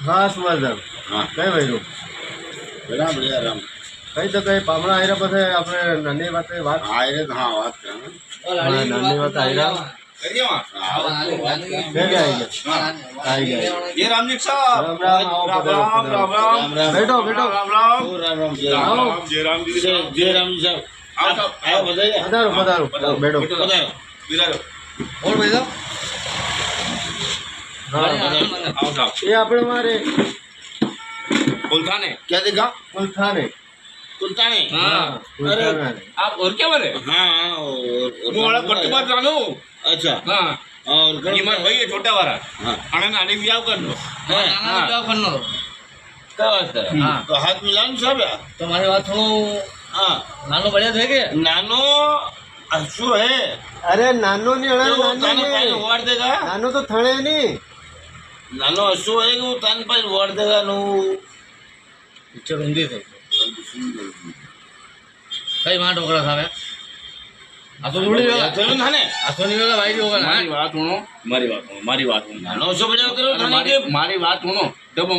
ખાસ વજન હા કઈ ભાઈ બરાબર યાર આમ કઈ તો કઈ પામણા આયરા પછી આપણે નાની વાતે વાત હા એ હા વાત કરે ને નાની વાત આયરા કે આવી ગયા ये रामजी साहब રામ રામ આવો राम राम राम બેઠો બેઠો राम राम રામ રામ राम जय राम जी जय राम जी साहब आओ साहब आओ बताइए પધારો પધારો બેઠો बताओ बिरालो और भाई साहब હા आओ साहब એ આપણે મારે कुलथाने क्या देखा કુલથાને कुलथाने हाँ अरे आप और क्या बोले हाँ हाँ और वो वाला पट्टी बात जानो अच्छा हाँ और ये मार भाई है छोटा वाला हाँ आने नानी भी आओ कर लो हाँ, हाँ क्या करना क्या बात है हाँ तो हाथ मिलाओ ना सब यार तुम्हारे बात सुनो हाँ नानो बढ़िया थे के नानो अशु है અરે નાનો ની तो वो નાનો ताने पाइन वाड़ देगा નાનો તો થણે ની नानो अशु है कि वो ताने पाइन वाड़ देगा नो पिक्चर हिंदी थे कई वहाँ टोकरा था आ तो थोड़ी होगा चलो थाने आ तो नहीं होगा भाई भी होगा ना મારી વાત સુનો મારી વાત સુનો नानो अशु बजाओ करो અને थाने के મારી વાત સુનો ડબો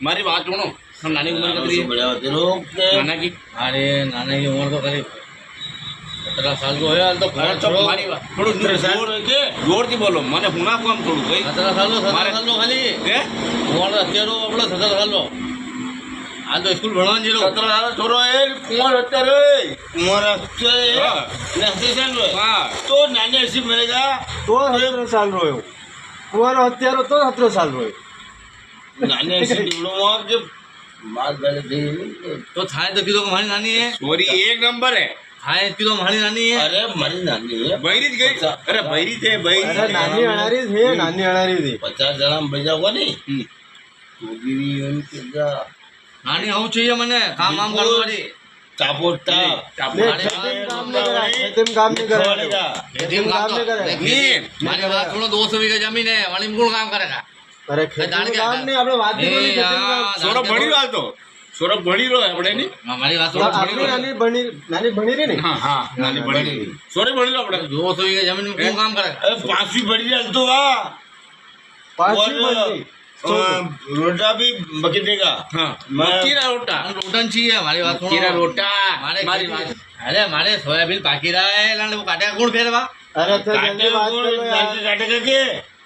મારી વાત સુનો हम नानी उम्र नानो कतरी अशु बजाओ करो के नाना की अरे नाना की उम्र तो करीब 17 साल को है हाल तो अरे तो मारी बात थोड़ो जोर के जोर थी बोलो મને હુના કોમ થોડું ભાઈ 17 साल નો खाली હે उम्र અત્યારો આપણો 17 साल નો हाल तो स्कूल भणवा जेलो 17 साल छोरो है कुंवर અત્યારે कुंवर અત્યારે हाँ। નહી સાલ रो હા तो नाने ऐसी मिलेगा તો 17 સાલ રોયો કુંવારો અત્યારે તો 17 સાલ રોયો नाने ऐसी डिप्लोमा के बात गलत थी तो थाने तो किलो हमारी नानी है સોરી એક નંબર હે थाने किलो हमारी नानी है अरे हमारी नानी है બૈરી જ ગઈ અરે બૈરી છે બૈરી અરે નાની અણારી છે નાની અણારી છે 50 જણા બજા हुआ नहीं तो भी उनके जा नानी आવું चाहिए મને કામ આમ કરવાની चापोटा ને ખેતીમ કામ ન કરાય ખેતીમ કામ ન કરાય ખેતીમ કામ ન કરાય ની મારી વાત સુનો 200 વીઘા જમીન है वाली में कौन काम करेगा અરે ખેતીમ કામ ને આપણે વાત એ કરી ખેતીમ કામ યાર, સૌરભ ભણી રહ્યો તો સૌરભ ભણી રહ્યો આપણે ની મારી વાત તો સુનો આપણી નાની ભણી રહી ને હા હા નાની ભણી સૌરભ ભણી રહ્યો આપણે 200 વીઘા જમીન में कौन काम करेगा अरे पांचवी बड़ी जाल तो वाह પાછી ભણી रोटा भी बकी देगा હા मैं- મક્કીના રોટા हम रोटन चाहिए हमारी बात सुनो મક્કીના રોટા मारे મારી વાત अरे मारे सोयाबीन पाकी रहा है लाने वो काटेगा कौन फेरवा અરે તો काटे જલ્દી વાત કરો યાર काटेगा के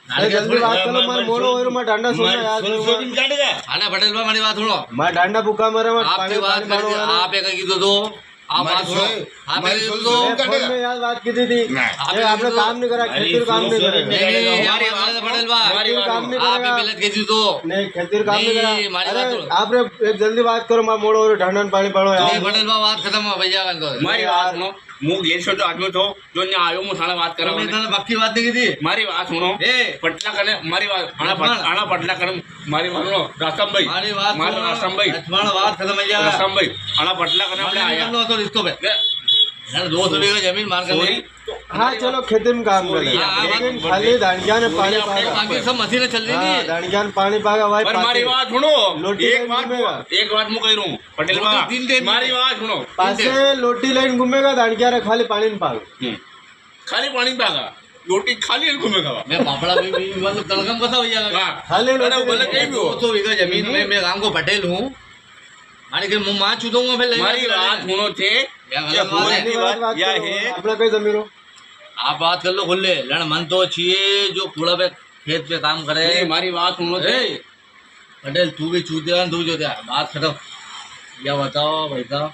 અરે જલ્દી વાત કરો માર મોડો હોય માર ડાંડા સોના યાદ सोयाबीन काटेगा आने पटेल बा मारी बात सुनो માર ડાંડા ભૂકા મારે માર आपकी પાણી बात પાણી करके મારવાનું आप एक कीधो तो आप बात सुनो आप एक कीधो तो મેં ફોન में યાદ વાત કીધી હતી आप એ આપણે કામ નહીં કરાય ખેતીર કામ નહીં કરે नहीं हमारी बात पटेल बा ખેતીર કામ નહીં आप ही કરે पहले कही तो નહીં ખેતીર કામ નહીં નહીં, કરે મારી અરે વાત સુનો. આપણે એક જલ્દી વાત કરો માર મોડો હોય ડાંડા ને પાણી પાડો नहीं યાર पटेल बा बात खत्म हो भैया कर दो મારી વાત સુનો હું ગેર છો તો આદમી છો જો અહીંયા આવ્યો હું થાળા વાત કરવા मैंने तने पक्की बात नहीं की थी મારી વાત સુનો ए પટલા કને મારી વાત આણા પટલા કને મારી વાત સુનો રાસમભાઈ हमारी बात મારા રાસમભાઈ तुम्हारा बात खत्म हो जाएगा રાસમભાઈ આણા પટલા કને આપણે हमने આયા निकाल लो तो इसको पे લે, 200 बीघा जमीन मार कर સોરી હા ચલો ખેતીર કામ કરે સોરી, આપણે લેકિન ખાલી દાંડિયા ને પાણી આપણે પાડો बाकी सब मशीनें चल रही હા नहीं દાંડિયા ને પાણી પાગા ભાઈ પણ મારી વાત સુનો લોટી એક લઈને વાત ઘૂમેગા. હું કહી રહું પટેલ લોટી બા તીન दिन મારી વાત સુનો પાસે લોટી લઈને ઘૂમેગા દાંડિયા ને ખાલી પાણી ને પાગે ખાલી પાણી પાગા રોટી ખાલી ઘૂમે ખાવા मैं पापड़ा भी मतलब तड़कम कसा हो जाएगा હા ખાલી અરે લોટી ભલે કઈ બી હો 200 बीघा जमीन में मैं गांव को पटेल हूँ मारे के मुंह मां चूदूंगा फिर મારી વાત સુનો છે या કે गलत बात है એની વાત વાત યા કરો. હે આપણે કઈ જમીનો आप बात कर लो खुले लड़ मन तो चाहिए जो कूड़ा पे खेत पे काम करे એ મારી વાત સુનો છે ए, पटेल तू भी चूतिया तू जो दिया बात खत्म या बताओ भाई साहब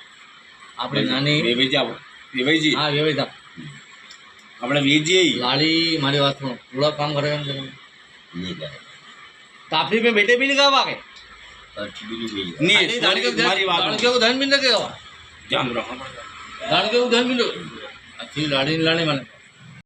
अपनी नानी વેવેજી આપણે વેવેજી हाँ ये भाई साहब આપણે વેજી लाड़ी मारी बात सुनो कूड़ा काम करेगा ना करेगा? नहीं करे तापरी में बेटे भी नहीं कहा आगे भी नहीं ની दाढ़ी के મારી વાત के उधर भी नहीं लगेगा ધ્યાન રાખો दाढ़ी के उधर भी अच्छी लाड़ी लाड़ी माने